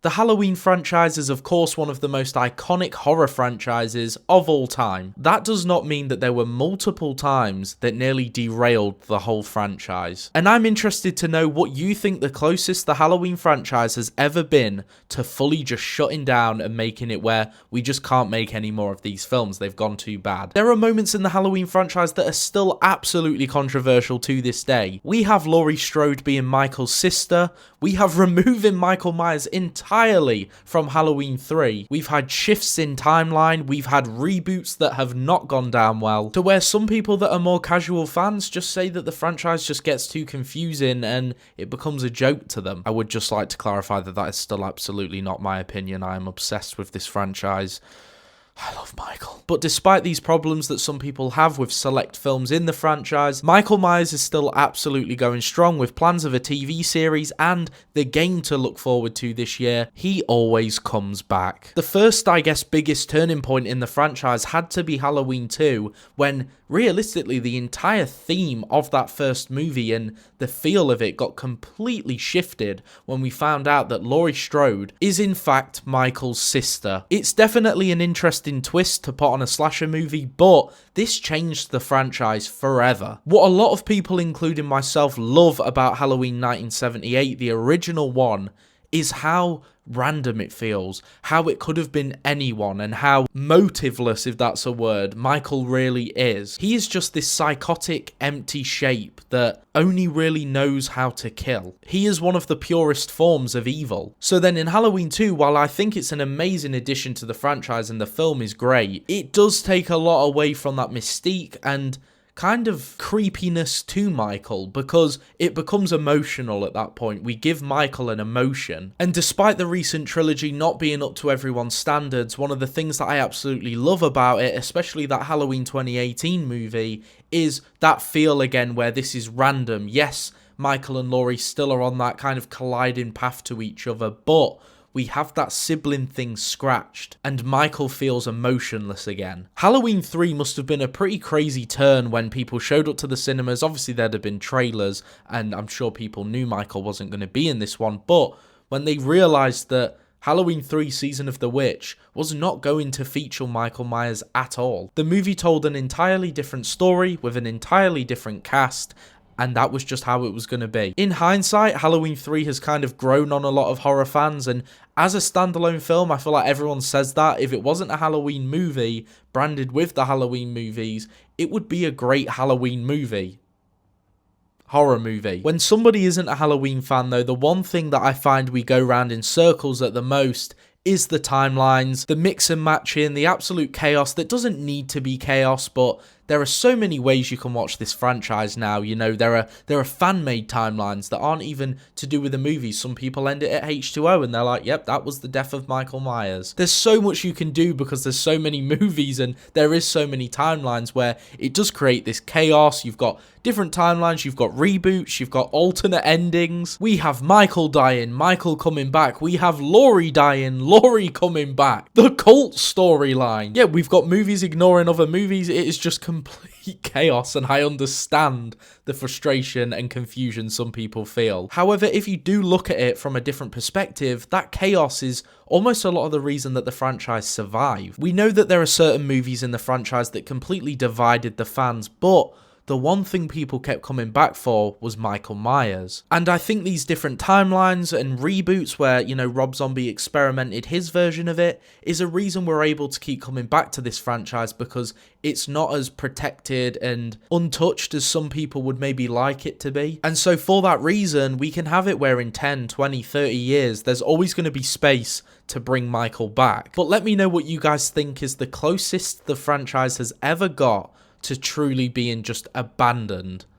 The Halloween franchise is of course one of the most iconic horror franchises of all time. That does not mean that there were multiple times that nearly derailed the whole franchise. And I'm interested to know what you think the closest the Halloween franchise has ever been to fully just shutting down and making it where we just can't make any more of these films. They've gone too bad. There are moments in the Halloween franchise that are still absolutely controversial to this day. We have Laurie Strode being Michael's sister. We have removing Michael Myers entirely from Halloween 3. We've had shifts in timeline, we've had reboots that have not gone down well, to where some people that are more casual fans just say that the franchise just gets too confusing and it becomes a joke to them. I would just like to clarify that that is still absolutely not my opinion. I am obsessed with this franchise. I love Michael. But despite these problems that some people have with select films in the franchise, Michael Myers is still absolutely going strong with plans of a TV series and the game to look forward to this year. He always comes back. The first, I guess, biggest turning point in the franchise had to be Halloween 2, when realistically the entire theme of that first movie and the feel of it got completely shifted when we found out that Laurie Strode is in fact Michael's sister. It's definitely an interesting twist to put on a slasher movie, but this changed the franchise forever. What a lot of people, including myself, love about Halloween 1978, the original one, is how random it feels, how it could have been anyone, and how motiveless, if that's a word, Michael really is. He is just this psychotic, empty shape that only really knows how to kill. He is one of the purest forms of evil. So then in Halloween 2, while I think it's an amazing addition to the franchise and the film is great, it does take a lot away from that mystique and kind of creepiness to Michael, because it becomes emotional at that point. We give Michael an emotion. And despite the recent trilogy not being up to everyone's standards, one of the things that I absolutely love about it, especially that Halloween 2018 movie, is that feel again where this is random. Yes, Michael and Laurie still are on that kind of colliding path to each other, but we have that sibling thing scratched, and Michael feels emotionless again. Halloween 3 must have been a pretty crazy turn when people showed up to the cinemas. Obviously, there'd have been trailers, and I'm sure people knew Michael wasn't going to be in this one, but when they realised that Halloween 3 Season of the Witch was not going to feature Michael Myers at all. The movie told an entirely different story with an entirely different cast, and that was just how it was going to be. In hindsight, Halloween 3 has kind of grown on a lot of horror fans, and as a standalone film, I feel like everyone says that. If it wasn't a Halloween movie branded with the Halloween movies, it would be a great Halloween movie. Horror movie. When somebody isn't a Halloween fan though, the one thing that I find we go round in circles at the most is the timelines, the mix and matching, the absolute chaos that doesn't need to be chaos, but there are so many ways you can watch this franchise now. You know, there are fan-made timelines that aren't even to do with the movies. Some people end it at H2O and they're like, yep, that was the death of Michael Myers. There's so much you can do because there's so many movies and there is so many timelines where it does create this chaos. You've got different timelines, you've got reboots, you've got alternate endings. We have Michael dying, Michael coming back. We have Laurie dying, Laurie coming back. The cult storyline. Yeah, we've got movies ignoring other movies. It is just complete chaos, and I understand the frustration and confusion some people feel. However, if you do look at it from a different perspective, that chaos is almost a lot of the reason that the franchise survived. We know that there are certain movies in the franchise that completely divided the fans, but the one thing people kept coming back for was Michael Myers. And I think these different timelines and reboots where, you know, Rob Zombie experimented his version of it is a reason we're able to keep coming back to this franchise, because it's not as protected and untouched as some people would maybe like it to be. And so for that reason, we can have it where in 10, 20, 30 years, there's always going to be space to bring Michael back. But let me know what you guys think is the closest the franchise has ever got to truly being just abandoned.